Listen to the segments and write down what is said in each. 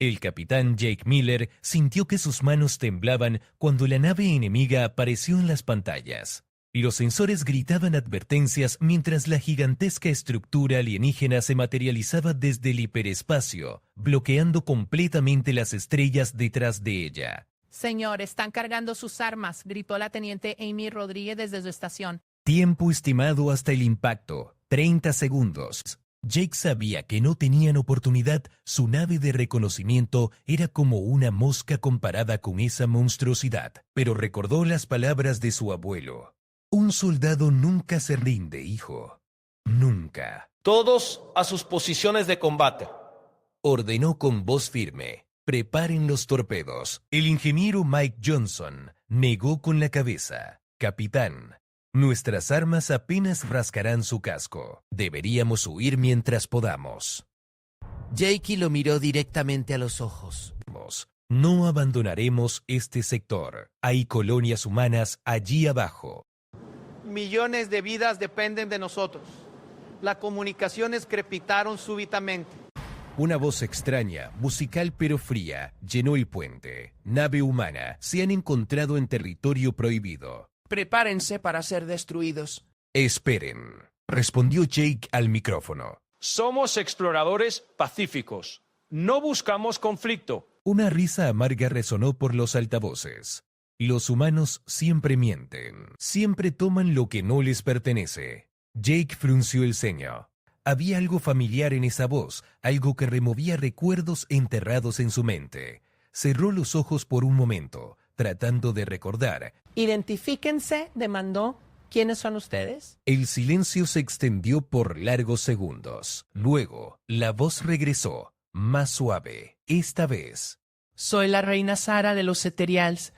El capitán Jake Miller sintió que sus manos temblaban cuando la nave enemiga apareció en las pantallas. Los sensores gritaban advertencias mientras la gigantesca estructura alienígena se materializaba desde el hiperespacio, bloqueando completamente las estrellas detrás de ella. Señor, están cargando sus armas, gritó la teniente Amy Rodríguez desde su estación. Tiempo estimado hasta el impacto, 30 segundos. Jake sabía que no tenían oportunidad, su nave de reconocimiento era como una mosca comparada con esa monstruosidad, pero recordó las palabras de su abuelo. Un soldado nunca se rinde, hijo. Nunca. Todos a sus posiciones de combate. Ordenó con voz firme. Preparen los torpedos. El ingeniero Mike Johnson negó con la cabeza. Capitán, nuestras armas apenas rascarán su casco. Deberíamos huir mientras podamos. Jake lo miró directamente a los ojos. No abandonaremos este sector. Hay colonias humanas allí abajo. Millones de vidas dependen de nosotros. Las comunicaciones crepitaron súbitamente. Una voz extraña, musical pero fría, llenó el puente. Nave humana, se han encontrado en territorio prohibido. Prepárense para ser destruidos. Esperen, respondió Jake al micrófono. Somos exploradores pacíficos. No buscamos conflicto. Una risa amarga resonó por los altavoces. Los humanos siempre mienten, siempre toman lo que no les pertenece. Jake frunció el ceño. Había algo familiar en esa voz, algo que removía recuerdos enterrados en su mente. Cerró los ojos por un momento, tratando de recordar. Identifíquense, demandó. ¿Quiénes son ustedes? El silencio se extendió por largos segundos. Luego, la voz regresó, más suave, esta vez. Soy la reina Sara de los Ethereals.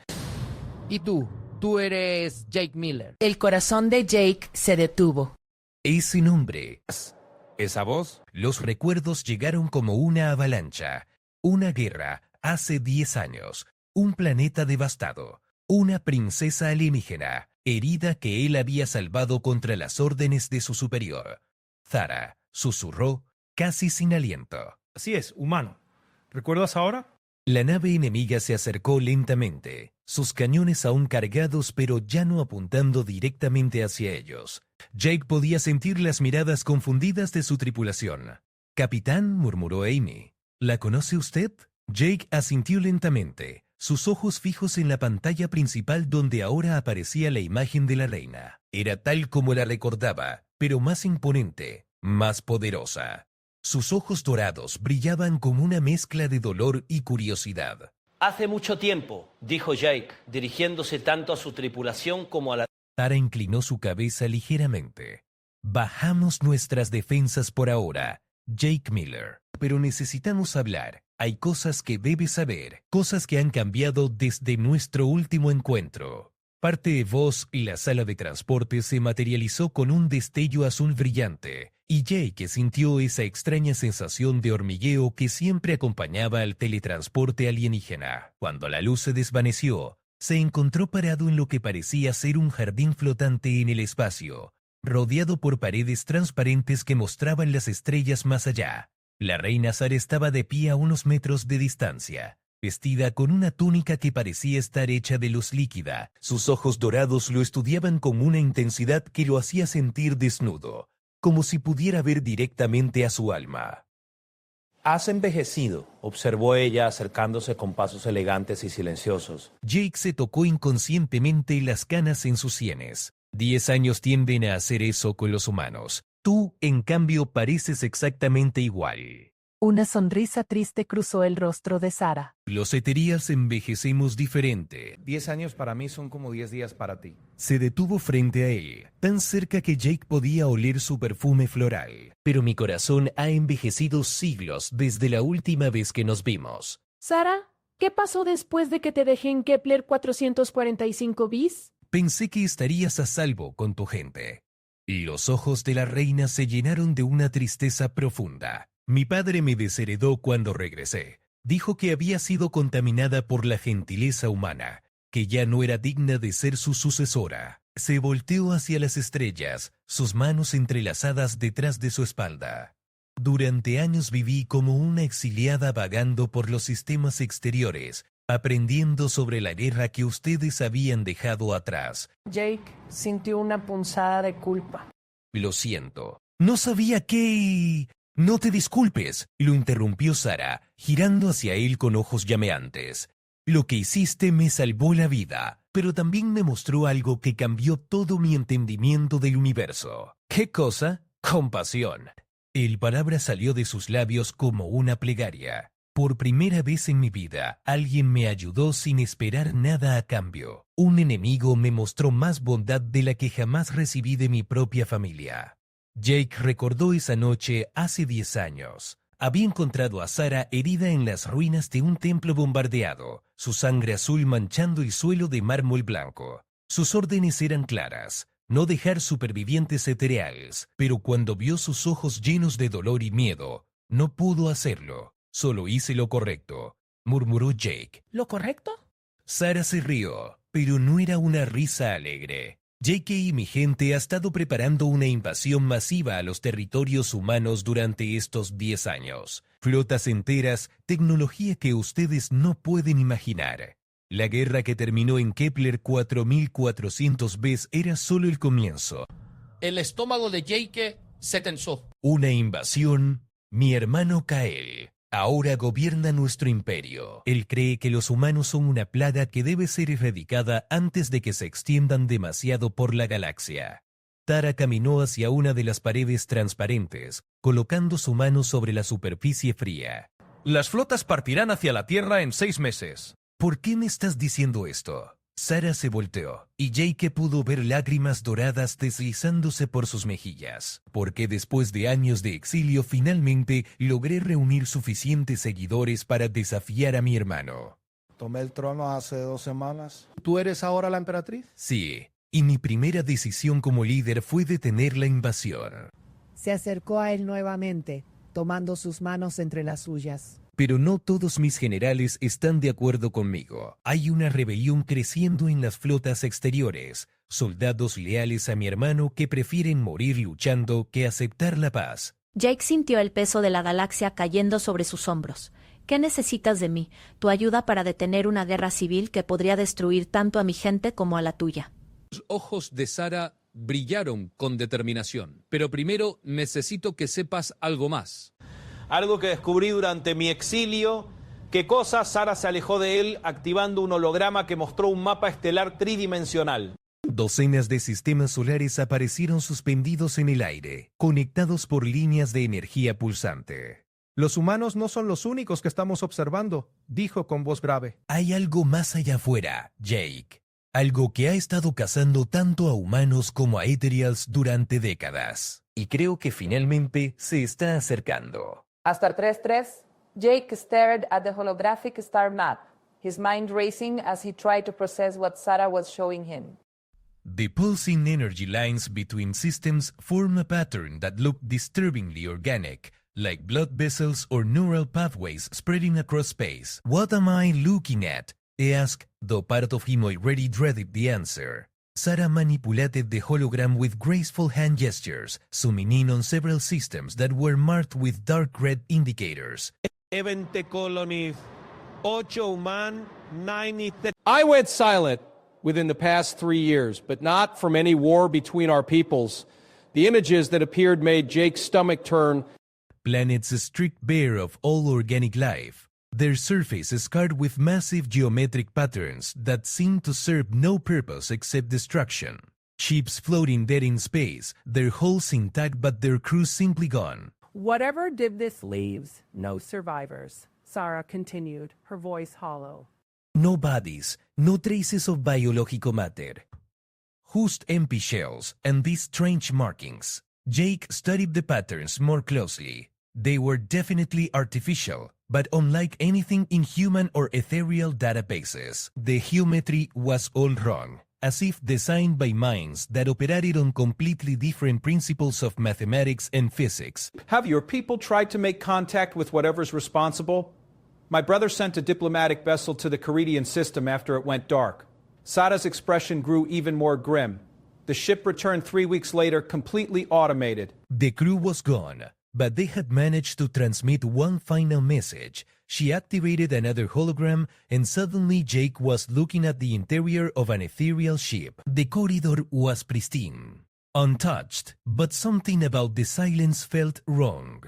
¿Y tú? Tú eres Jake Miller. El corazón de Jake se detuvo. Ese nombre. ¿Esa voz? Los recuerdos llegaron como una avalancha. Una guerra hace 10 años. Un planeta devastado. Una princesa alienígena, herida que él había salvado contra las órdenes de su superior. Zara susurró, casi sin aliento. Así es, humano. ¿Recuerdas ahora? La nave enemiga se acercó lentamente, sus cañones aún cargados pero ya no apuntando directamente hacia ellos. Jake podía sentir las miradas confundidas de su tripulación. «Capitán», murmuró Amy. «¿La conoce usted?» Jake asintió lentamente, sus ojos fijos en la pantalla principal donde ahora aparecía la imagen de la reina. Era tal como la recordaba, pero más imponente, más poderosa. Sus ojos dorados brillaban como una mezcla de dolor y curiosidad. Hace mucho tiempo, dijo Jake, dirigiéndose tanto a su tripulación como a la... Tara inclinó su cabeza ligeramente. «Bajamos nuestras defensas por ahora, Jake Miller. Pero necesitamos hablar. Hay cosas que debes saber, cosas que han cambiado desde nuestro último encuentro». Parte de voz y la sala de transporte se materializó con un destello azul brillante, y Jake sintió esa extraña sensación de hormigueo que siempre acompañaba al teletransporte alienígena. Cuando la luz se desvaneció, se encontró parado en lo que parecía ser un jardín flotante en el espacio, rodeado por paredes transparentes que mostraban las estrellas más allá. La reina Sara estaba de pie a unos metros de distancia, vestida con una túnica que parecía estar hecha de luz líquida. Sus ojos dorados lo estudiaban con una intensidad que lo hacía sentir desnudo, como si pudiera ver directamente a su alma. Has envejecido, observó ella acercándose con pasos elegantes y silenciosos. Jake se tocó inconscientemente las canas en sus sienes. 10 años tienden a hacer eso con los humanos. Tú, en cambio, pareces exactamente igual. Una sonrisa triste cruzó el rostro de Sara. Los Ethereals envejecemos diferente. 10 años para mí son como 10 días para ti. Se detuvo frente a él, tan cerca que Jake podía oler su perfume floral. Pero mi corazón ha envejecido siglos desde la última vez que nos vimos. Sara, ¿qué pasó después de que te dejé en Kepler 445 bis? Pensé que estarías a salvo con tu gente. Y los ojos de la reina se llenaron de una tristeza profunda. Mi padre me desheredó cuando regresé. Dijo que había sido contaminada por la gentileza humana, que ya no era digna de ser su sucesora. Se volteó hacia las estrellas, sus manos entrelazadas detrás de su espalda. Durante años viví como una exiliada vagando por los sistemas exteriores, aprendiendo sobre la guerra que ustedes habían dejado atrás. Jake sintió una punzada de culpa. Lo siento. No sabía qué... No te disculpes, lo interrumpió Sara, girando hacia él con ojos llameantes. Lo que hiciste me salvó la vida, pero también me mostró algo que cambió todo mi entendimiento del universo. ¿Qué cosa? Compasión. El palabra salió de sus labios como una plegaria. Por primera vez en mi vida, alguien me ayudó sin esperar nada a cambio. Un enemigo me mostró más bondad de la que jamás recibí de mi propia familia. Jake recordó esa noche hace 10 años. Había encontrado a Sara herida en las ruinas de un templo bombardeado, su sangre azul manchando el suelo de mármol blanco. Sus órdenes eran claras: no dejar supervivientes etéreales, pero cuando vio sus ojos llenos de dolor y miedo, no pudo hacerlo. Solo hice lo correcto, murmuró Jake. ¿Lo correcto? Sara se rió, pero no era una risa alegre. Jake y mi gente ha estado preparando una invasión masiva a los territorios humanos durante estos 10 años. Flotas enteras, tecnología que ustedes no pueden imaginar. La guerra que terminó en Kepler 4400 veces era solo el comienzo. El estómago de Jake se tensó. Una invasión. Mi hermano Kael ahora gobierna nuestro imperio. Él cree que los humanos son una plaga que debe ser erradicada antes de que se extiendan demasiado por la galaxia. Tara caminó hacia una de las paredes transparentes, colocando su mano sobre la superficie fría. Las flotas partirán hacia la Tierra en 6 meses. ¿Por qué me estás diciendo esto? Sara se volteó, y Jake pudo ver lágrimas doradas deslizándose por sus mejillas. Porque después de años de exilio finalmente logré reunir suficientes seguidores para desafiar a mi hermano. Tomé el trono hace 2 semanas. ¿Tú eres ahora la emperatriz? Sí, y mi primera decisión como líder fue detener la invasión. Se acercó a él nuevamente, tomando sus manos entre las suyas. Pero no todos mis generales están de acuerdo conmigo. Hay una rebelión creciendo en las flotas exteriores, soldados leales a mi hermano que prefieren morir luchando que aceptar la paz. Jake sintió el peso de la galaxia cayendo sobre sus hombros. ¿Qué necesitas de mí? Tu ayuda para detener una guerra civil que podría destruir tanto a mi gente como a la tuya. Los ojos de Sara brillaron con determinación. Pero primero necesito que sepas algo más. Algo que descubrí durante mi exilio. ¿Qué cosa? Sara se alejó de él activando un holograma que mostró un mapa estelar tridimensional. Docenas de sistemas solares aparecieron suspendidos en el aire, conectados por líneas de energía pulsante. Los humanos no son los únicos que estamos observando, dijo con voz grave. Hay algo más allá afuera, Jake. Algo que ha estado cazando tanto a humanos como a ethereals durante décadas. Y creo que finalmente se está acercando. Hasta 3-3, Jake stared at the holographic star map, his mind racing as he tried to process what Sara was showing him. The pulsing energy lines between systems form a pattern that look disturbingly organic, like blood vessels or neural pathways spreading across space. What am I looking at? He asked, though part of him already dreaded the answer. Sara manipulated the hologram with graceful hand gestures, zooming in on several systems that were marked with dark red indicators. 20 colonies, 8 human, 93. I went silent within the past 3 years, but not from any war between our peoples. The images that appeared made Jake's stomach turn. Planets stripped bare of all organic life. Their surface is scarred with massive geometric patterns that seem to serve no purpose except destruction. Ships floating dead in space, their hulls intact but their crews simply gone. Whatever did this leaves, no survivors, Sara continued, her voice hollow. No bodies, no traces of biological matter. Just empty shells and these strange markings. Jake studied the patterns more closely. They were definitely artificial, but unlike anything in human or ethereal databases, the geometry was all wrong, as if designed by minds that operated on completely different principles of mathematics and physics. Have your people tried to make contact with whatever's responsible? My brother sent a diplomatic vessel to the Caridian system after it went dark. Sada's expression grew even more grim. The ship returned 3 weeks later, completely automated. The crew was gone. but they had managed to transmit one final message. She activated another hologram, and suddenly Jake was looking at the interior of an ethereal ship. The corridor was pristine, untouched, but something about the silence felt wrong.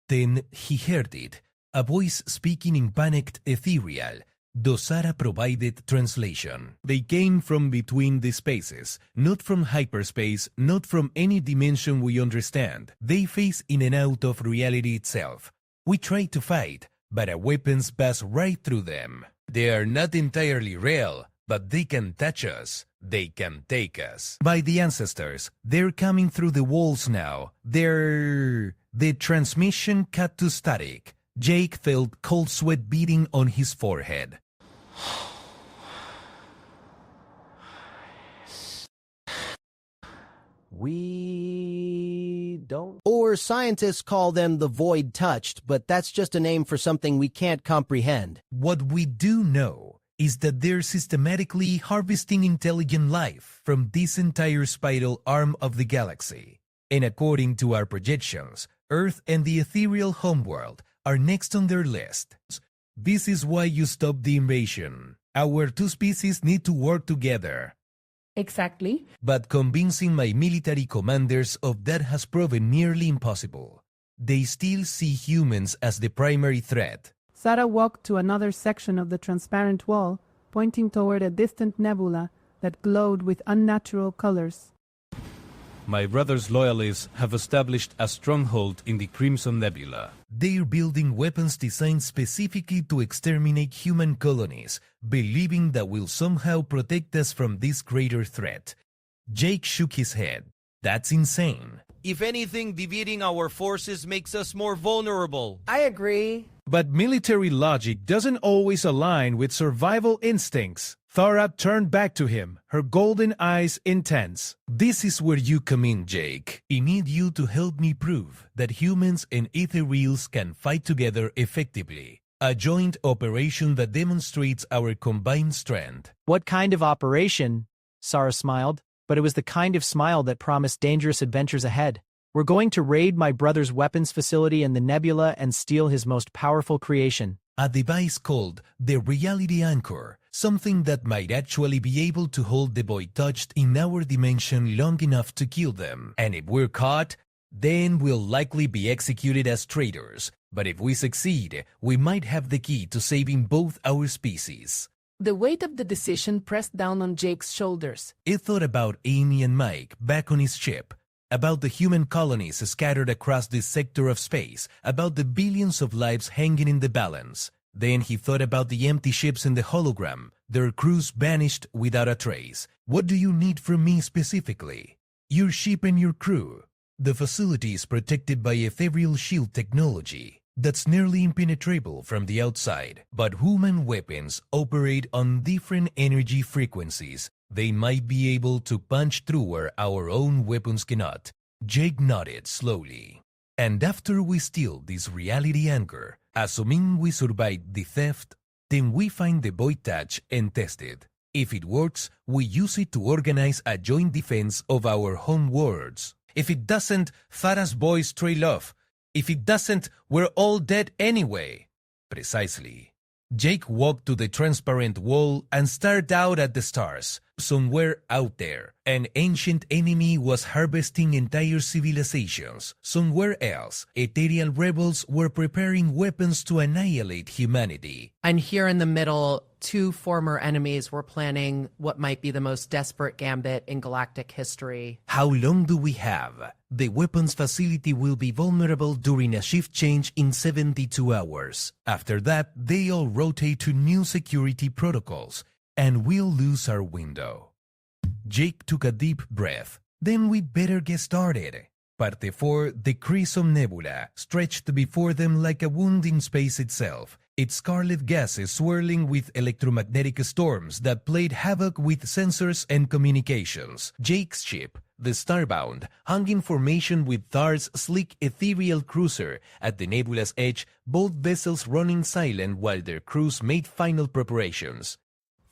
Then he heard it, a voice speaking in panicked ethereal, though Sarah provided translation. They came from between the spaces, not from hyperspace, not from any dimension we understand. They phase in and out of reality itself. We try to fight, but our weapons pass right through them. They are not entirely real, but they can touch us. They can take us. By the ancestors, they're coming through the walls now. The transmission cut to static. Jake felt cold sweat beating on his forehead. We don't... Or scientists call them the void-touched, but that's just a name for something we can't comprehend. What we do know is that they're systematically harvesting intelligent life from this entire spiral arm of the galaxy. And according to our projections, Earth and the ethereal homeworld are next on their list. This is why you stopped the invasion. Our two species need to work together. Exactly. But convincing my military commanders of that has proven nearly impossible. They still see humans as the primary threat. Sarah walked to another section of the transparent wall, pointing toward a distant nebula that glowed with unnatural colors. My brother's loyalists have established a stronghold in the Crimson Nebula. They're building weapons designed specifically to exterminate human colonies, believing that will somehow protect us from this greater threat. Jake shook his head. That's insane. If anything, dividing our forces makes us more vulnerable. I agree. But military logic doesn't always align with survival instincts. Thora turned back to him, her golden eyes intense. This is where you come in, Jake. I need you to help me prove that humans and ethereals can fight together effectively. A joint operation that demonstrates our combined strength. What kind of operation? Sarah smiled, but it was the kind of smile that promised dangerous adventures ahead. We're going to raid my brother's weapons facility in the nebula and steal his most powerful creation. A device called the Reality Anchor, something that might actually be able to hold the void touched in our dimension long enough to kill them. And if we're caught, then we'll likely be executed as traitors. But if we succeed, we might have the key to saving both our species. The weight of the decision pressed down on Jake's shoulders. He thought about Amy and Mike back on his ship, about the human colonies scattered across this sector of space, about the billions of lives hanging in the balance. Then he thought about the empty ships in the hologram, their crews vanished without a trace. What do you need from me specifically? Your ship and your crew. The facility is protected by ethereal shield technology that's nearly impenetrable from the outside. But human weapons operate on different energy frequencies. They might be able to punch through where our own weapons cannot. Jake nodded slowly. And after we steal this reality anchor, assuming we survived the theft, then we find the void touch and test it. If it works, we use it to organize a joint defense of our home worlds. If it doesn't, Thara's boys trail off. If it doesn't, we're all dead anyway. Precisely. Jake walked to the transparent wall and stared out at the stars. Somewhere out there, an ancient enemy was harvesting entire civilizations. Somewhere else, ethereal rebels were preparing weapons to annihilate humanity. And here in the middle, two former enemies were planning what might be the most desperate gambit in galactic history. How long do we have? The weapons facility will be vulnerable during a shift change in 72 hours. After that, they all rotate to new security protocols, and we'll lose our window. Jake took a deep breath. Then we'd better get started. Parte 4, the Crimson Nebula, stretched before them like a wound in space itself, its scarlet gases swirling with electromagnetic storms that played havoc with sensors and communications. Jake's ship, the Starbound, hung in formation with Thar's sleek ethereal cruiser at the nebula's edge, both vessels running silent while their crews made final preparations.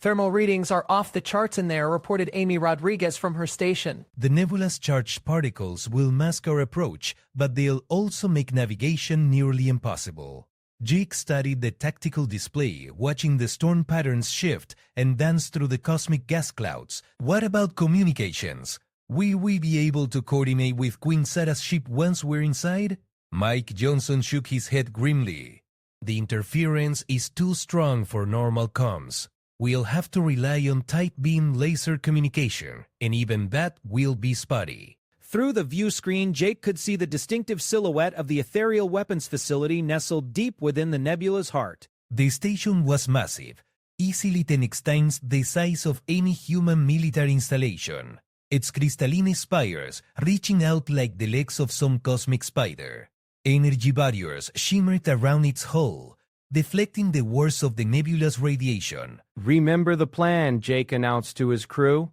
Thermal readings are off the charts in there, reported Amy Rodriguez from her station. The nebula's charged particles will mask our approach, but they'll also make navigation nearly impossible. Jake studied the tactical display, watching the storm patterns shift and dance through the cosmic gas clouds. What about communications? Will we be able to coordinate with Queen Sarah's ship once we're inside? Mike Johnson shook his head grimly. The interference is too strong for normal comms. We'll have to rely on tight beam laser communication, and even that will be spotty. Through the view screen, Jake could see the distinctive silhouette of the ethereal weapons facility nestled deep within the nebula's heart. The station was massive, easily 10x times the size of any human military installation. Its crystalline spires reaching out like the legs of some cosmic spider. Energy barriers shimmered around its hull, deflecting the worst of the nebula's radiation. Remember the plan, Jake announced to his crew.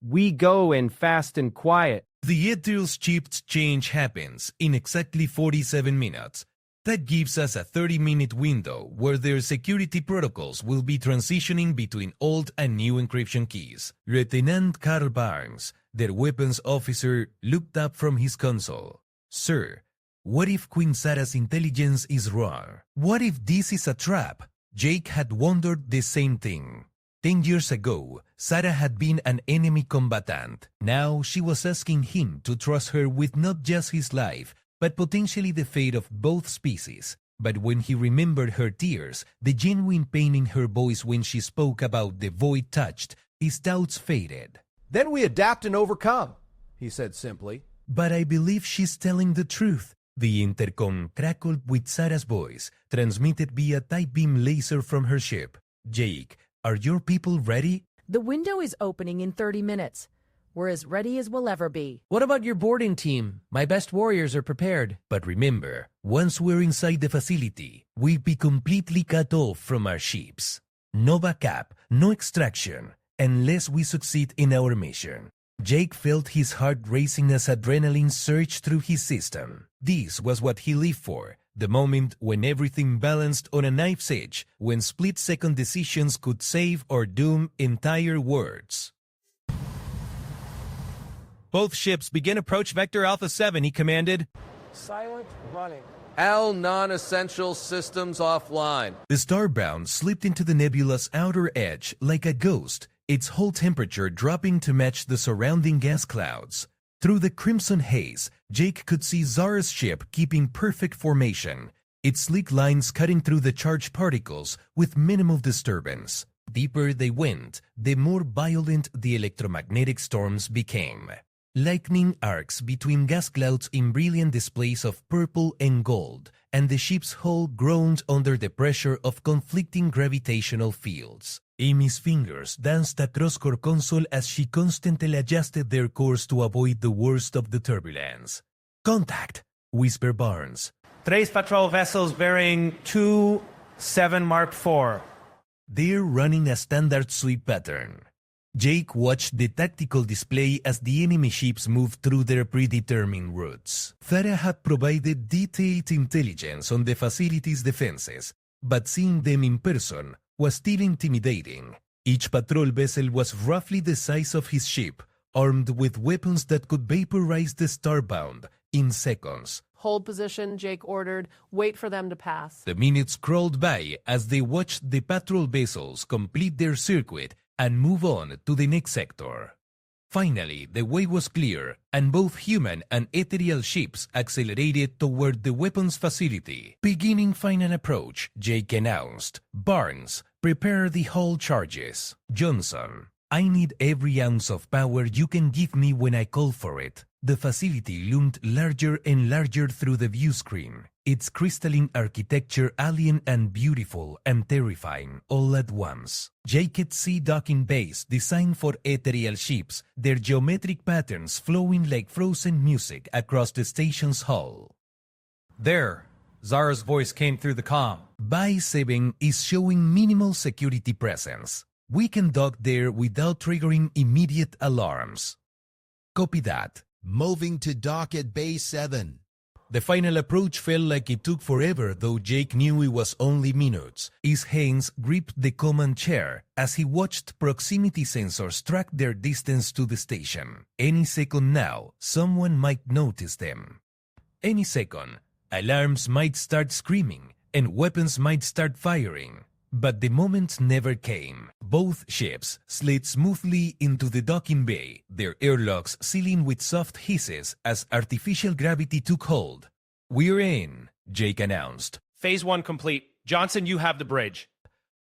We go in fast and quiet. The ethereal ship's change happens in exactly 47 minutes. That gives us a 30-minute window where their security protocols will be transitioning between old and new encryption keys. Lieutenant Carl Barnes, their weapons officer, looked up from his console. Sir, what if Queen Sarah's intelligence is wrong? What if this is a trap? Jake had wondered the same thing. 10 years ago, Sarah had been an enemy combatant. Now she was asking him to trust her with not just his life, but potentially the fate of both species. But when he remembered her tears, the genuine pain in her voice when she spoke about the void touched, his doubts faded. Then we adapt and overcome, he said simply. But I believe she's telling the truth. The intercom crackled with Sarah's voice, transmitted via tight beam laser from her ship. Jake, are your people ready? The window is opening in 30 minutes. We're as ready as we'll ever be. What about your boarding team? My best warriors are prepared. But remember, once we're inside the facility, we'll be completely cut off from our ships. No backup, no extraction, unless we succeed in our mission. Jake felt his heart racing as adrenaline surged through his system. This was what he lived for, the moment when everything balanced on a knife's edge, when split-second decisions could save or doom entire worlds. Both ships begin approach vector Alpha 7, he commanded. Silent running. All non-essential systems offline. The Starbound slipped into the nebula's outer edge like a ghost, its whole temperature dropping to match the surrounding gas clouds. Through the crimson haze, Jake could see Zara's ship keeping perfect formation, its sleek lines cutting through the charged particles with minimal disturbance. Deeper they went, the more violent the electromagnetic storms became. Lightning arcs between gas clouds in brilliant displays of purple and gold, and the ship's hull groaned under the pressure of conflicting gravitational fields. Amy's fingers danced across her console as she constantly adjusted their course to avoid the worst of the turbulence. "Contact," whispered Barnes. 3 patrol vessels bearing 27 Mark IV. They're running a standard sweep pattern. Jake watched the tactical display as the enemy ships moved through their predetermined routes. Thara had provided detailed intelligence on the facility's defenses, but seeing them in person was still intimidating. Each patrol vessel was roughly the size of his ship, armed with weapons that could vaporize the Starbound in seconds. Hold position, Jake ordered. Wait for them to pass. The minutes crawled by as they watched the patrol vessels complete their circuit and move on to the next sector. Finally, the way was clear, and both human and ethereal ships accelerated toward the weapons facility. Beginning final approach, Jake announced. Barnes, prepare the hull charges. Johnson, I need every ounce of power you can give me when I call for it. The facility loomed larger and larger through the view screen, its crystalline architecture alien and beautiful and terrifying all at once. Jake could see docking bays designed for ethereal ships, their geometric patterns flowing like frozen music across the station's hull. There, Zara's voice came through the comm. Bay 7 is showing minimal security presence. We can dock there without triggering immediate alarms. Copy that. Moving to dock at Bay 7. The final approach felt like it took forever, though Jake knew it was only minutes. His hands gripped the command chair as he watched proximity sensors track their distance to the station. Any second now, someone might notice them. Any second, alarms might start screaming and weapons might start firing. But the moment never came. Both ships slid smoothly into the docking bay, their airlocks sealing with soft hisses as artificial gravity took hold. "We're in," Jake announced. Phase 1 complete. Johnson, you have the bridge.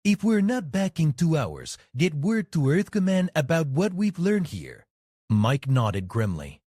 "If we're not back in 2 hours, get word to Earth Command about what we've learned here." Mike nodded grimly.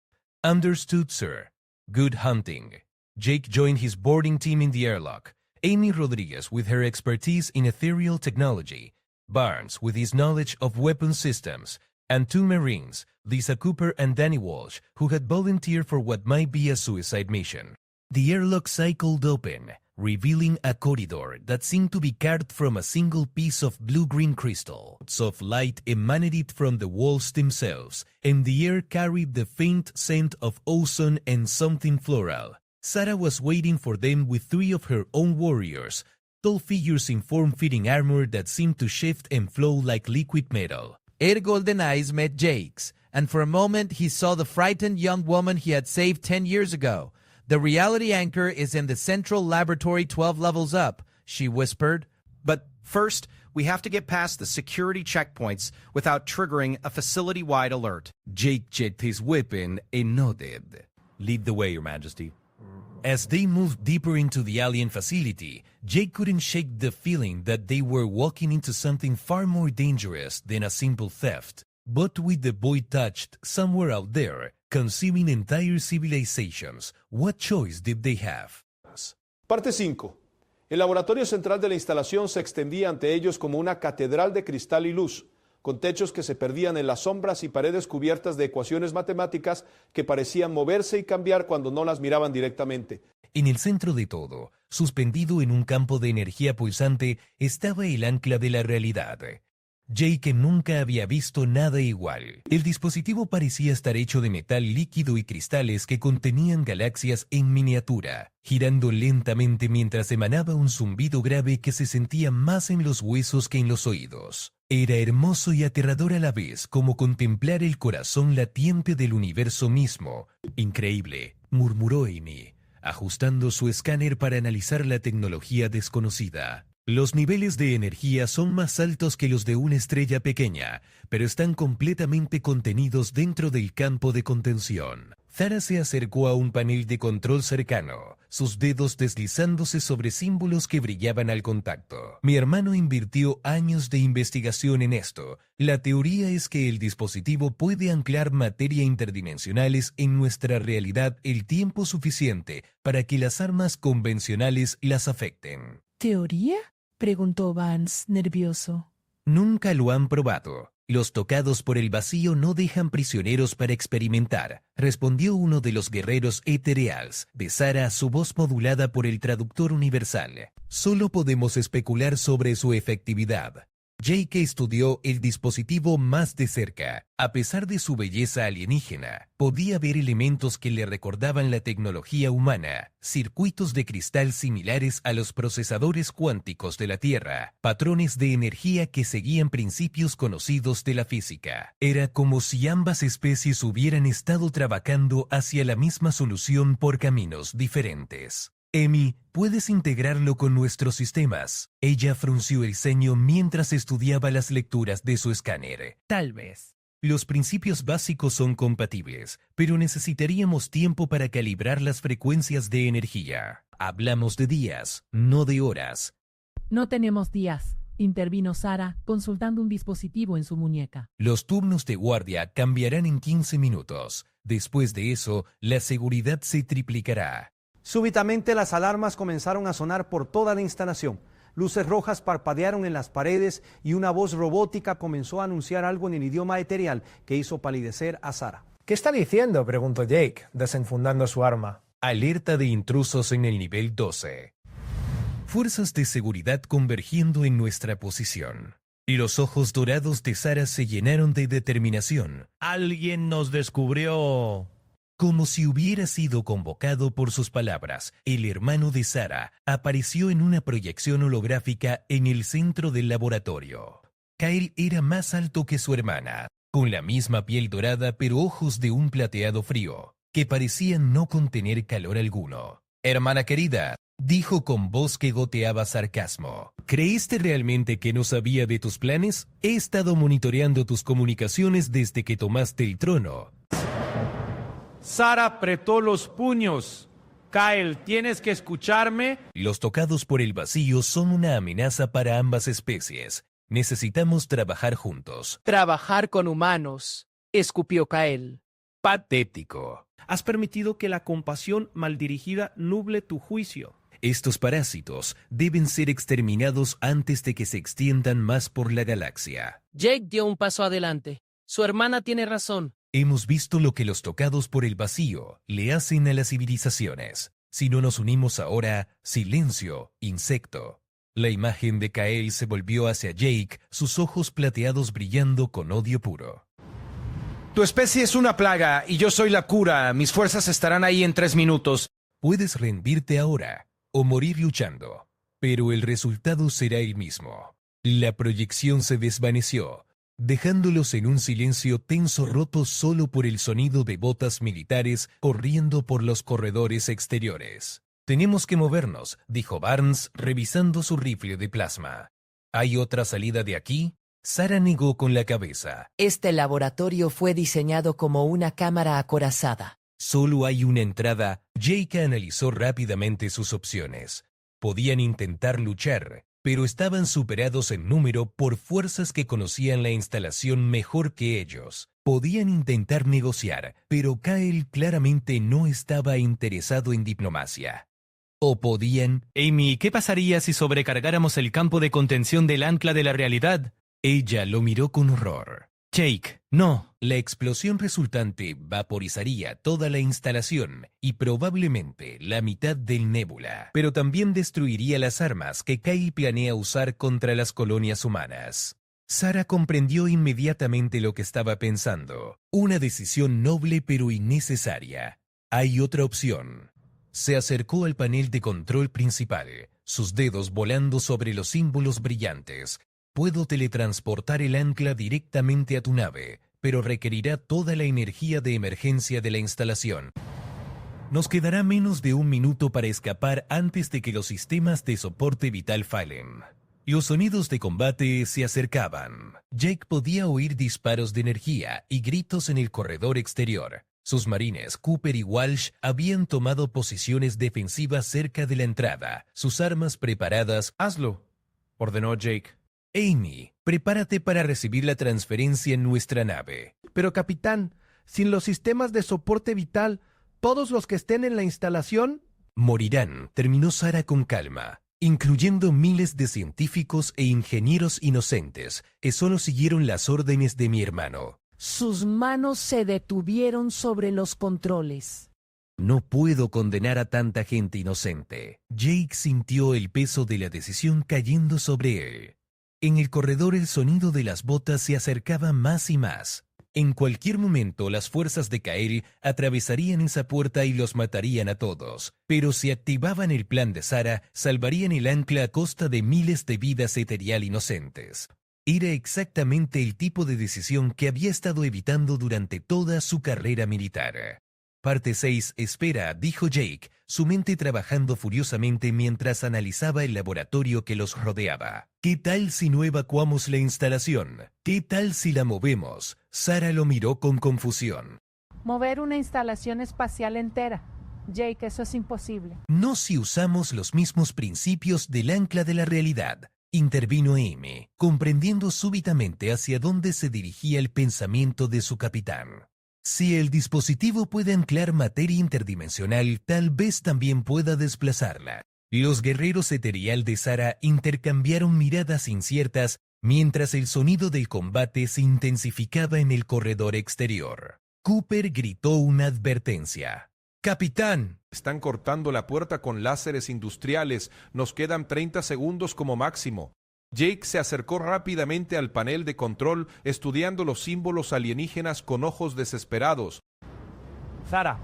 "Understood, sir. Good hunting." Jake joined his boarding team in the airlock. Amy Rodriguez with her expertise in ethereal technology, Barnes with his knowledge of weapon systems, and 2 Marines, Lisa Cooper and Danny Walsh, who had volunteered for what might be a suicide mission. The airlock cycled open, revealing a corridor that seemed to be carved from a single piece of blue-green crystal. Soft light emanated from the walls themselves, and the air carried the faint scent of ozone and something floral. Sarah was waiting for them with 3 of her own warriors, tall figures in form-fitting armor that seemed to shift and flow like liquid metal. Her golden eyes met Jake's, and for a moment he saw the frightened young woman he had saved 10 years ago. "The reality anchor is in the central laboratory 12 levels up," she whispered. But first, we have to get past the security checkpoints without triggering a facility-wide alert. Jake checked his weapon and nodded. "Lead the way, Your Majesty." As they moved deeper into the alien facility, Jake couldn't shake the feeling that they were walking into something far more dangerous than a simple theft. But with the void touched somewhere out there, conceiving entire civilizations, what choice did they have? Parte 5. El laboratorio central de la instalación se extendía ante ellos como una catedral de cristal y luz, con techos que se perdían en las sombras y paredes cubiertas de ecuaciones matemáticas que parecían moverse y cambiar cuando no las miraban directamente. En el centro de todo, suspendido en un campo de energía pulsante, estaba el ancla de la realidad. Jake nunca había visto nada igual. El dispositivo parecía estar hecho de metal líquido y cristales que contenían galaxias en miniatura, girando lentamente mientras emanaba un zumbido grave que se sentía más en los huesos que en los oídos. Era hermoso y aterrador a la vez, como contemplar el corazón latiente del universo mismo. «Increíble», murmuró Amy, ajustando su escáner para analizar la tecnología desconocida. Los niveles de energía son más altos que los de una estrella pequeña, pero están completamente contenidos dentro del campo de contención. Zara se acercó a un panel de control cercano, sus dedos deslizándose sobre símbolos que brillaban al contacto. Mi hermano invirtió años de investigación en esto. La teoría es que el dispositivo puede anclar materia interdimensionales en nuestra realidad el tiempo suficiente para que las armas convencionales las afecten. ¿Teoría?, preguntó Vance, nervioso. Nunca lo han probado. Los tocados por el vacío no dejan prisioneros para experimentar, respondió uno de los guerreros ethereals de Sarah, su voz modulada por el traductor universal. Solo podemos especular sobre su efectividad. Jake estudió el dispositivo más de cerca. A pesar de su belleza alienígena, podía ver elementos que le recordaban la tecnología humana, circuitos de cristal similares a los procesadores cuánticos de la Tierra, patrones de energía que seguían principios conocidos de la física. Era como si ambas especies hubieran estado trabajando hacia la misma solución por caminos diferentes. Amy, ¿puedes integrarlo con nuestros sistemas? Ella frunció el ceño mientras estudiaba las lecturas de su escáner. Tal vez. Los principios básicos son compatibles, pero necesitaríamos tiempo para calibrar las frecuencias de energía. Hablamos de días, no de horas. No tenemos días, intervino Sarah, consultando un dispositivo en su muñeca. Los turnos de guardia cambiarán en 15 minutos. Después de eso, la seguridad se triplicará. Súbitamente las alarmas comenzaron a sonar por toda la instalación. Luces rojas parpadearon en las paredes y una voz robótica comenzó a anunciar algo en el idioma ethereal que hizo palidecer a Sarah. ¿Qué está diciendo?, preguntó Jake, desenfundando su arma. Alerta de intrusos en el nivel 12. Fuerzas de seguridad convergiendo en nuestra posición. Y los ojos dorados de Sarah se llenaron de determinación. Alguien nos descubrió. Como si hubiera sido convocado por sus palabras, el hermano de Sarah apareció en una proyección holográfica en el centro del laboratorio. Kyle era más alto que su hermana, con la misma piel dorada pero ojos de un plateado frío, que parecían no contener calor alguno. «Hermana querida», dijo con voz que goteaba sarcasmo, ¿creíste realmente que no sabía de tus planes? He estado monitoreando tus comunicaciones desde que tomaste el trono. Sarah apretó los puños. Kyle, ¿tienes que escucharme? Los tocados por el vacío son una amenaza para ambas especies. Necesitamos trabajar juntos. Trabajar con humanos, escupió Kyle. Patético. Has permitido que la compasión maldirigida nuble tu juicio. Estos parásitos deben ser exterminados antes de que se extiendan más por la galaxia. Jake dio un paso adelante. Su hermana tiene razón. Hemos visto lo que los tocados por el vacío le hacen a las civilizaciones. Si no nos unimos ahora, silencio, insecto. La imagen de Kyle se volvió hacia Jake, sus ojos plateados brillando con odio puro. Tu especie es una plaga y yo soy la cura. Mis fuerzas estarán ahí en 3 minutos. Puedes rendirte ahora o morir luchando, pero el resultado será el mismo. La proyección se desvaneció, dejándolos en un silencio tenso roto solo por el sonido de botas militares corriendo por los corredores exteriores. «Tenemos que movernos», dijo Barnes, revisando su rifle de plasma. «¿Hay otra salida de aquí?» Sarah negó con la cabeza. Este laboratorio fue diseñado como una cámara acorazada. Solo hay una entrada. Jake analizó rápidamente sus opciones. Podían intentar luchar, pero estaban superados en número por fuerzas que conocían la instalación mejor que ellos. Podían intentar negociar, pero Kyle claramente no estaba interesado en diplomacia. O podían... Amy, ¿qué pasaría si sobrecargáramos el campo de contención del ancla de la realidad? Ella lo miró con horror. Jake, no. La explosión resultante vaporizaría toda la instalación y probablemente la mitad del nébula, pero también destruiría las armas que Kyle planea usar contra las colonias humanas. Sarah comprendió inmediatamente lo que estaba pensando. Una decisión noble pero innecesaria. Hay otra opción. Se acercó al panel de control principal, sus dedos volando sobre los símbolos brillantes. Puedo teletransportar el ancla directamente a tu nave, pero requerirá toda la energía de emergencia de la instalación. Nos quedará menos de 1 minuto para escapar antes de que los sistemas de soporte vital fallen. Los sonidos de combate se acercaban. Jake podía oír disparos de energía y gritos en el corredor exterior. Sus marines, Cooper y Walsh, habían tomado posiciones defensivas cerca de la entrada, sus armas preparadas. «Hazlo», ordenó Jake. «Amy, prepárate para recibir la transferencia en nuestra nave». «Pero capitán, sin los sistemas de soporte vital, ¿todos los que estén en la instalación?» «Morirán», terminó Sarah con calma, «incluyendo miles de científicos e ingenieros inocentes que solo siguieron las órdenes de mi hermano». Sus manos se detuvieron sobre los controles. «No puedo condenar a tanta gente inocente». Jake sintió el peso de la decisión cayendo sobre él. En el corredor el sonido de las botas se acercaba más y más. En cualquier momento las fuerzas de Kyle atravesarían esa puerta y los matarían a todos. Pero si activaban el plan de Sarah, salvarían el ancla a costa de miles de vidas eterial inocentes. Era exactamente el tipo de decisión que había estado evitando durante toda su carrera militar. Parte 6, espera, dijo Jake, su mente trabajando furiosamente mientras analizaba el laboratorio que los rodeaba. ¿Qué tal si no evacuamos la instalación? ¿Qué tal si la movemos? Sarah lo miró con confusión. Mover una instalación espacial entera. Jake, eso es imposible. No si usamos los mismos principios del ancla de la realidad, intervino Amy, comprendiendo súbitamente hacia dónde se dirigía el pensamiento de su capitán. Si el dispositivo puede anclar materia interdimensional, tal vez también pueda desplazarla. Los guerreros eterial de Sarah intercambiaron miradas inciertas mientras el sonido del combate se intensificaba en el corredor exterior. Cooper gritó una advertencia. «Capitán, están cortando la puerta con láseres industriales. Nos quedan 30 segundos como máximo». Jake se acercó rápidamente al panel de control, estudiando los símbolos alienígenas con ojos desesperados. Sara,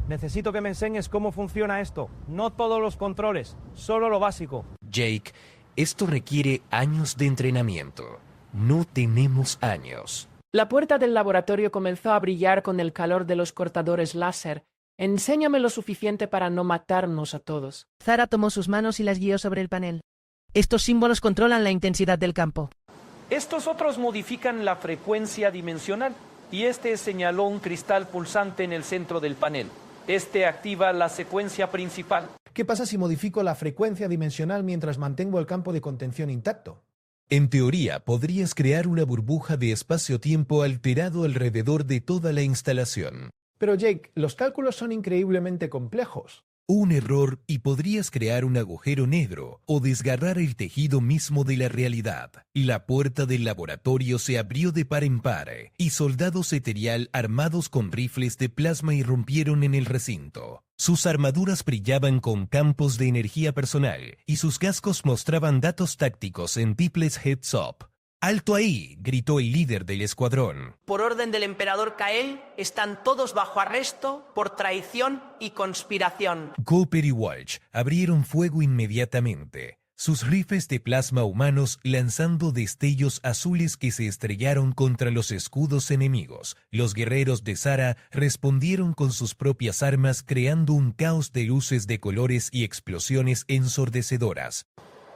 necesito que me enseñes cómo funciona esto. No todos los controles, solo lo básico. Jake, esto requiere años de entrenamiento. No tenemos años. La puerta del laboratorio comenzó a brillar con el calor de los cortadores láser. Enséñame lo suficiente para no matarnos a todos. Sara tomó sus manos y las guió sobre el panel. Estos símbolos controlan la intensidad del campo. Estos otros modifican la frecuencia dimensional y este señaló un cristal pulsante en el centro del panel. Este activa la secuencia principal. ¿Qué pasa si modifico la frecuencia dimensional mientras mantengo el campo de contención intacto? En teoría, podrías crear una burbuja de espacio-tiempo alterado alrededor de toda la instalación. Pero Jake, los cálculos son increíblemente complejos. Un error y podrías crear un agujero negro o desgarrar el tejido mismo de la realidad. La puerta del laboratorio se abrió de par en par y soldados eterial armados con rifles de plasma irrumpieron en el recinto. Sus armaduras brillaban con campos de energía personal y sus cascos mostraban datos tácticos en triples heads up. ¡Alto ahí!, gritó el líder del escuadrón. Por orden del emperador Kael, están todos bajo arresto por traición y conspiración. Cooper y Walsh abrieron fuego inmediatamente, sus rifles de plasma humanos lanzando destellos azules que se estrellaron contra los escudos enemigos. Los guerreros de Sara respondieron con sus propias armas creando un caos de luces de colores y explosiones ensordecedoras.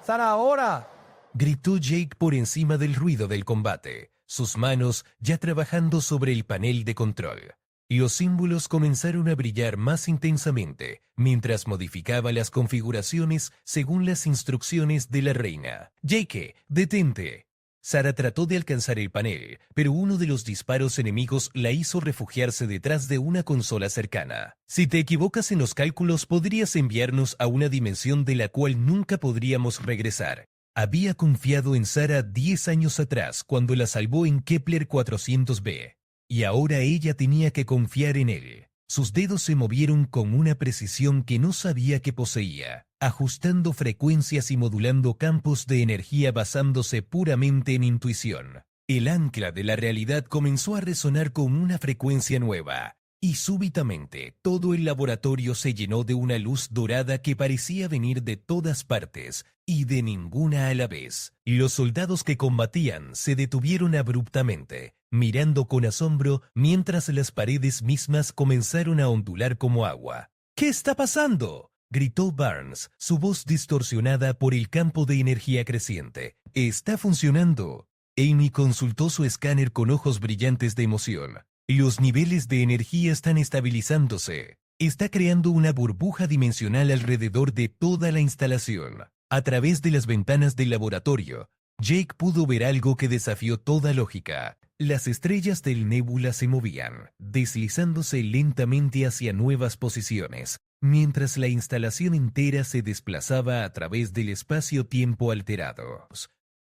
¡Sara, ahora! Gritó Jake por encima del ruido del combate, sus manos ya trabajando sobre el panel de control. Los símbolos comenzaron a brillar más intensamente mientras modificaba las configuraciones según las instrucciones de la reina. Jake, detente. Sara trató de alcanzar el panel, pero uno de los disparos enemigos la hizo refugiarse detrás de una consola cercana. Si te equivocas en los cálculos, podrías enviarnos a una dimensión de la cual nunca podríamos regresar. Había confiado en Sara 10 años atrás cuando la salvó en Kepler 400b, y ahora ella tenía que confiar en él. Sus dedos se movieron con una precisión que no sabía que poseía, ajustando frecuencias y modulando campos de energía basándose puramente en intuición. El ancla de la realidad comenzó a resonar con una frecuencia nueva, y súbitamente todo el laboratorio se llenó de una luz dorada que parecía venir de todas partes y de ninguna a la vez. Los soldados que combatían se detuvieron abruptamente, mirando con asombro mientras las paredes mismas comenzaron a ondular como agua. ¿Qué está pasando?, gritó Barnes, su voz distorsionada por el campo de energía creciente. «Está funcionando». Amy consultó su escáner con ojos brillantes de emoción. Los niveles de energía están estabilizándose. Está creando una burbuja dimensional alrededor de toda la instalación. A través de las ventanas del laboratorio, Jake pudo ver algo que desafió toda lógica. Las estrellas del nébula se movían, deslizándose lentamente hacia nuevas posiciones, mientras la instalación entera se desplazaba a través del espacio-tiempo alterado.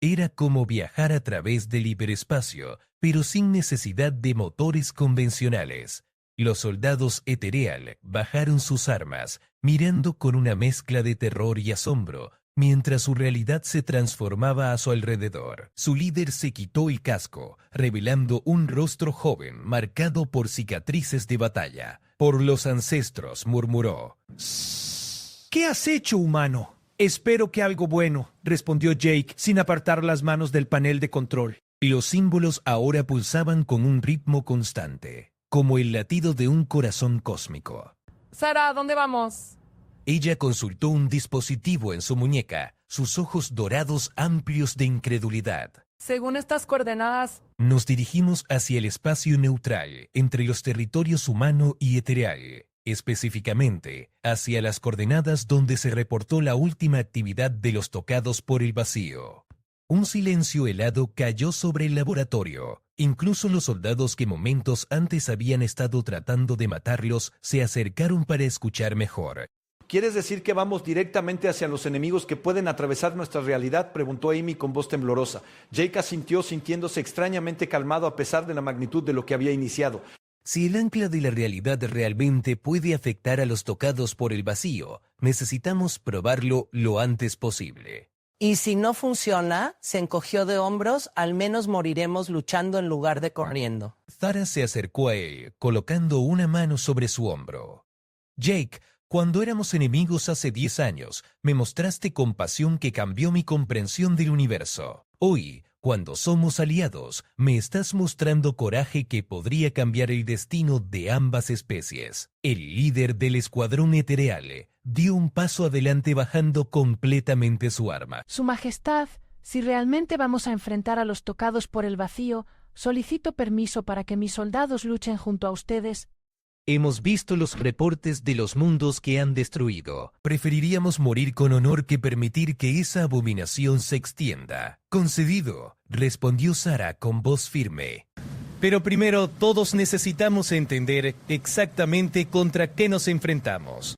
Era como viajar a través del hiperespacio, pero sin necesidad de motores convencionales. Los soldados etereal bajaron sus armas, mirando con una mezcla de terror y asombro, mientras su realidad se transformaba a su alrededor. Su líder se quitó el casco, revelando un rostro joven marcado por cicatrices de batalla. «Por los ancestros», murmuró. ¿Qué has hecho, humano? Espero que algo bueno, respondió Jake sin apartar las manos del panel de control. Los símbolos ahora pulsaban con un ritmo constante, como el latido de un corazón cósmico. Sara, ¿dónde vamos? Ella consultó un dispositivo en su muñeca, sus ojos dorados amplios de incredulidad. Según estas coordenadas... Nos dirigimos hacia el espacio neutral, entre los territorios humano y etereal, específicamente hacia las coordenadas donde se reportó la última actividad de los tocados por el vacío. Un silencio helado cayó sobre el laboratorio. Incluso los soldados que momentos antes habían estado tratando de matarlos se acercaron para escuchar mejor. ¿Quieres decir que vamos directamente hacia los enemigos que pueden atravesar nuestra realidad?, preguntó Amy con voz temblorosa. Jake asintió, sintiéndose extrañamente calmado a pesar de la magnitud de lo que había iniciado. Si el ancla de la realidad realmente puede afectar a los tocados por el vacío, necesitamos probarlo lo antes posible. Y si no funciona, se encogió de hombros, al menos moriremos luchando en lugar de corriendo. Zara se acercó a él, colocando una mano sobre su hombro. Jake, cuando éramos enemigos hace 10 años, me mostraste compasión que cambió mi comprensión del universo. Hoy, cuando somos aliados, me estás mostrando coraje que podría cambiar el destino de ambas especies. El líder del escuadrón etereal dio un paso adelante bajando completamente su arma. Su Majestad, si realmente vamos a enfrentar a los tocados por el vacío, solicito permiso para que mis soldados luchen junto a ustedes. Hemos visto los reportes de los mundos que han destruido. Preferiríamos morir con honor que permitir que esa abominación se extienda. Concedido, respondió Zara con voz firme. Pero primero todos necesitamos entender exactamente contra qué nos enfrentamos.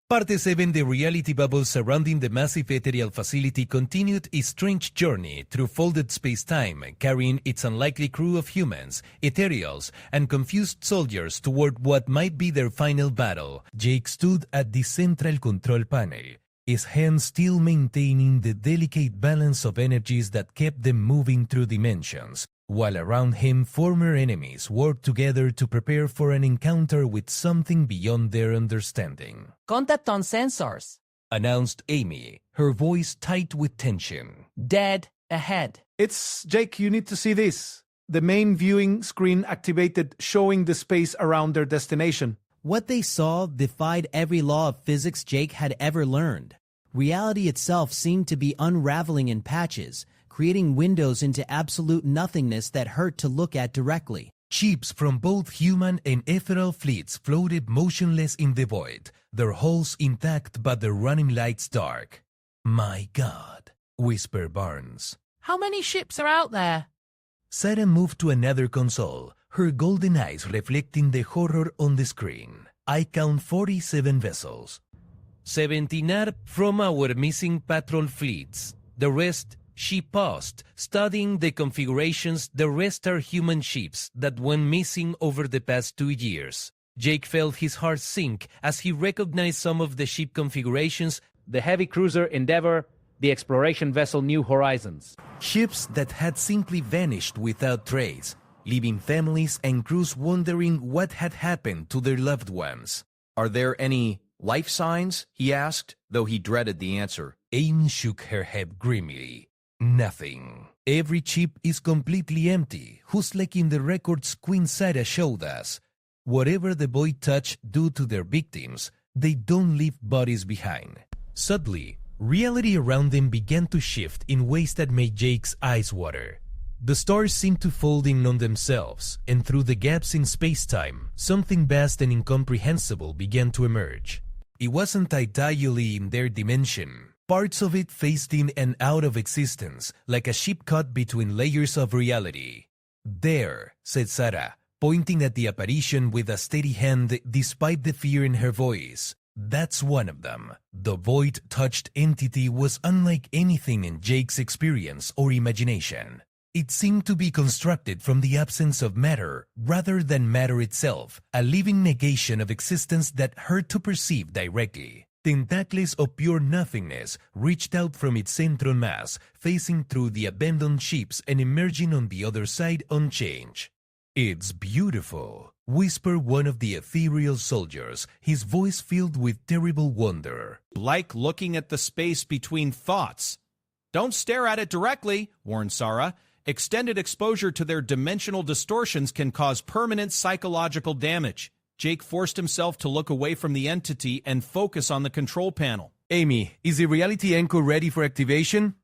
Parte 7 The Reality Bubble Surrounding the Massive Ethereal Facility continued its strange journey through folded space-time, carrying its unlikely crew of humans, ethereals, and confused soldiers toward what might be their final battle. Jake stood at the central control panel, his hands still maintaining the delicate balance of energies that kept them moving through dimensions, while around him former enemies worked together to prepare for an encounter with something beyond their understanding. Contact on sensors. Announced Amy, her voice tight with tension. Dead ahead. It's Jake, you need to see this. The main viewing screen activated, showing the space around their destination. What they saw defied every law of physics Jake had ever learned. Reality itself seemed to be unraveling in patches, creating windows into absolute nothingness that hurt to look at directly. Ships from both human and ethereal fleets floated motionless in the void, their hulls intact but their running lights dark. My God, whispered Barnes. How many ships are out there? Sarah moved to another console, her golden eyes reflecting the horror on the screen. I count 47 vessels. 17 are from our missing patrol fleets. The rest... She paused, studying the configurations. The rest are human ships that went missing over the past 2 years. Jake felt his heart sink as he recognized some of the ship configurations. The heavy cruiser Endeavour, the exploration vessel New Horizons. Ships that had simply vanished without trace, leaving families and crews wondering what had happened to their loved ones. Are there any life signs? He asked, though he dreaded the answer. Amy shook her head grimly. Nothing. Every chip is completely empty, just like in the records Queen Sarah showed us. Whatever the boy touched due to their victims, they don't leave bodies behind. Suddenly, reality around them began to shift in ways that made Jake's eyes water. The stars seemed to fold in on themselves, and through the gaps in space-time, something vast and incomprehensible began to emerge. It wasn't entirely in their dimension. Parts of it phased in and out of existence, like a ship caught between layers of reality. There, said Sarah, pointing at the apparition with a steady hand despite the fear in her voice. That's one of them. The void-touched entity was unlike anything in Jake's experience or imagination. It seemed to be constructed from the absence of matter rather than matter itself, a living negation of existence that hurt to perceive directly. Tentacles of pure nothingness reached out from its central mass, facing through the abandoned ships and emerging on the other side unchanged. It's beautiful, whispered one of the ethereal soldiers, his voice filled with terrible wonder. Like looking at the space between thoughts. Don't stare at it directly, warned Sarah. Extended exposure to their dimensional distortions can cause permanent psychological damage. Jake forced himself to look away from the entity and focus on the control panel. Amy, is the reality anchor ready for activation?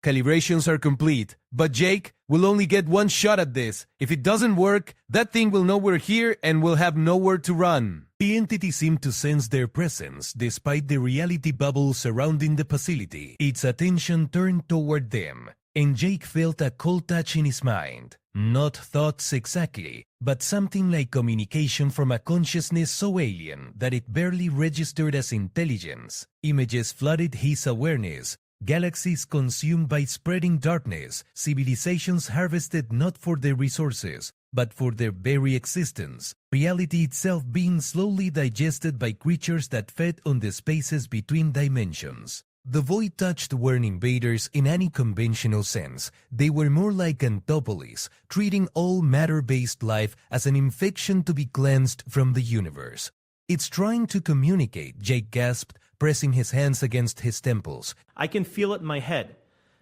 Calibrations are complete, but Jake will only get one shot at this. If it doesn't work, that thing will know we're here and will have nowhere to run. The entity seemed to sense their presence despite the reality bubble surrounding the facility. Its attention turned toward them, and Jake felt a cold touch in his mind. Not thoughts exactly, but something like communication from a consciousness so alien that it barely registered as intelligence. Images flooded his awareness, Galaxies consumed by spreading darkness, civilizations harvested not for their resources, but for their very existence, reality itself being slowly digested by creatures that fed on the spaces between dimensions. The void touched weren't invaders in any conventional sense. They were more like Anthropolis, treating all matter-based life as an infection to be cleansed from the universe. It's trying to communicate, Jake gasped, pressing his hands against his temples. I can feel it in my head.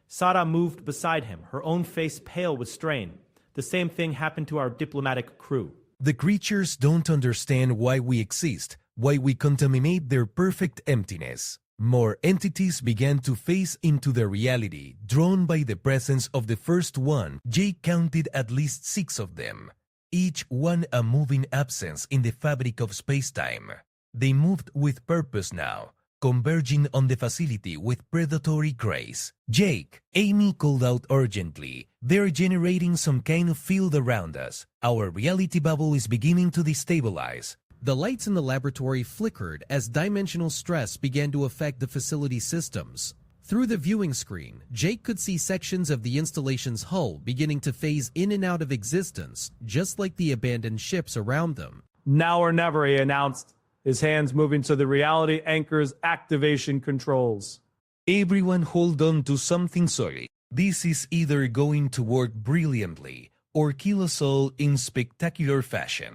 Sara moved beside him, her own face pale with strain. The same thing happened to our diplomatic crew. The creatures don't understand why we exist, why we contaminate their perfect emptiness. More entities began to phase into their reality, drawn by the presence of the first one. Jake counted at least 6 of them, each one a moving absence in the fabric of space-time. They moved with purpose now, converging on the facility with predatory grace. Jake, Amy called out urgently. They're generating some kind of field around us. Our reality bubble is beginning to destabilize. The lights in the laboratory flickered as dimensional stress began to affect the facility systems. Through the viewing screen, Jake could see sections of the installation's hull beginning to phase in and out of existence, just like the abandoned ships around them. Now or never, he announced, his hands moving to the reality anchor's activation controls. Everyone hold on to something solid. This is either going to work brilliantly or kill us all in spectacular fashion.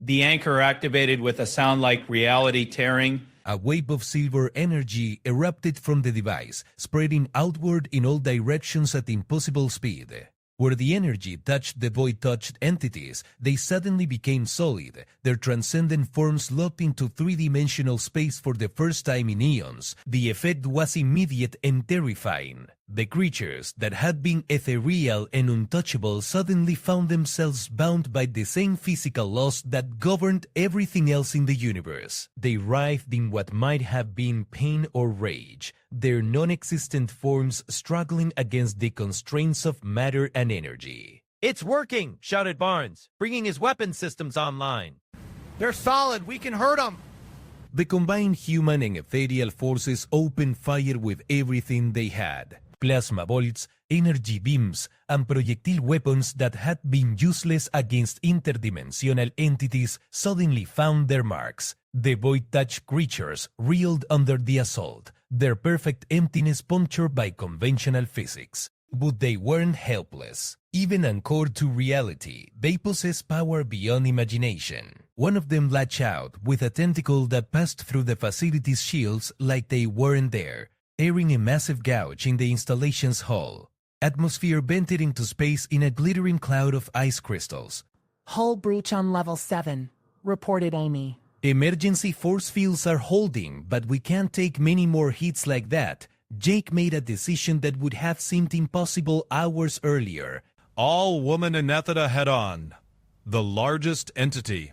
The anchor activated with a sound like reality tearing. A wave of silver energy erupted from the device, spreading outward in all directions at impossible speed. Where the energy touched the void-touched entities, they suddenly became solid, their transcendent forms locked into 3-dimensional space for the first time in eons. The effect was immediate and terrifying. The creatures that had been ethereal and untouchable suddenly found themselves bound by the same physical laws that governed everything else in the universe. They writhed in what might have been pain or rage, their non-existent forms struggling against the constraints of matter and energy. "It's working!" shouted Barnes, bringing his weapon systems online. "They're solid! We can hurt them!" The combined human and ethereal forces opened fire with everything they had. Plasma bolts, energy beams, and projectile weapons that had been useless against interdimensional entities suddenly found their marks. The void-touched creatures reeled under the assault, their perfect emptiness punctured by conventional physics. But they weren't helpless. Even anchored to reality, they possess power beyond imagination. One of them latched out with a tentacle that passed through the facility's shields like they weren't there, tearing a massive gouge in the installation's hull. Atmosphere vented into space in a glittering cloud of ice crystals. Hull breach on level 7, reported Amy. Emergency force fields are holding, but we can't take many more hits like that. Jake made a decision that would have seemed impossible hours earlier. All woman anatheta head on. The largest entity.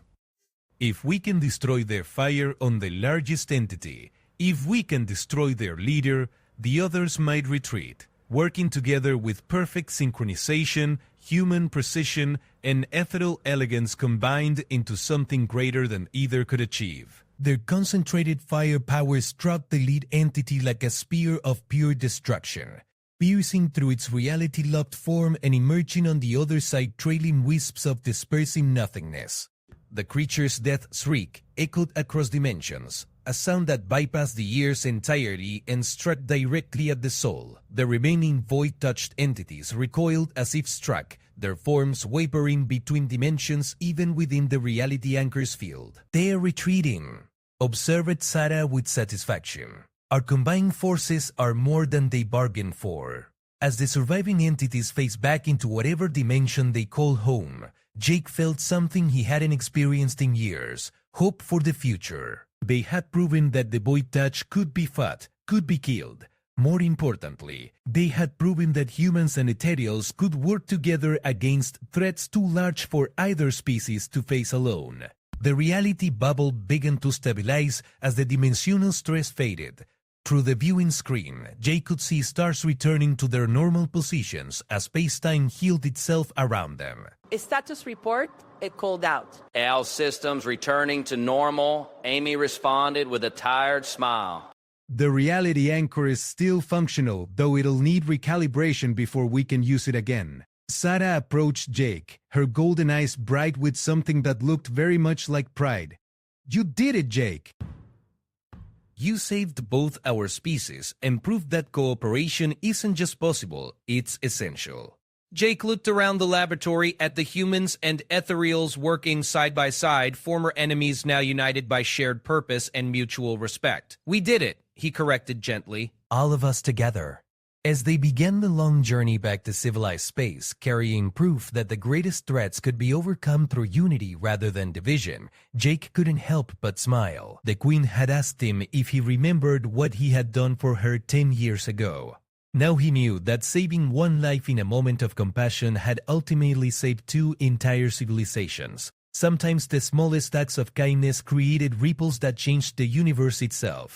If we can destroy their fire on the largest entity, if we can destroy their leader, the others might retreat, working together with perfect synchronization, human precision, and ethereal elegance combined into something greater than either could achieve. Their concentrated firepower struck the lead entity like a spear of pure destruction, piercing through its reality-locked form and emerging on the other side trailing wisps of dispersing nothingness. The creature's death shriek echoed across dimensions, a sound that bypassed the ears entirely and struck directly at the soul. The remaining void-touched entities recoiled as if struck, their forms wavering between dimensions even within the reality anchor's field. "They're retreating," observed Sarah with satisfaction. "Our combined forces are more than they bargained for." As the surviving entities faced back into whatever dimension they call home, Jake felt something he hadn't experienced in years: hope for the future. They had proven that the void touch could be fought, could be killed. More importantly, they had proven that humans and ethereals could work together against threats too large for either species to face alone. The reality bubble began to stabilize as the dimensional stress faded. Through the viewing screen, Jake could see stars returning to their normal positions as space-time healed itself around them. Status report, it called out. All systems returning to normal. Amy responded with a tired smile. The reality anchor is still functional, though it'll need recalibration before we can use it again. Sarah approached Jake, her golden eyes bright with something that looked very much like pride. You did it, Jake! You saved both our species and proved that cooperation isn't just possible, it's essential. Jake looked around the laboratory at the humans and ethereals working side by side, former enemies now united by shared purpose and mutual respect. We did it, he corrected gently. All of us together. As they began the long journey back to civilized space, carrying proof that the greatest threats could be overcome through unity rather than division, Jake couldn't help but smile. The Queen had asked him if he remembered what he had done for her 10 years ago. Now he knew that saving one life in a moment of compassion had ultimately saved 2 entire civilizations. Sometimes the smallest acts of kindness created ripples that changed the universe itself.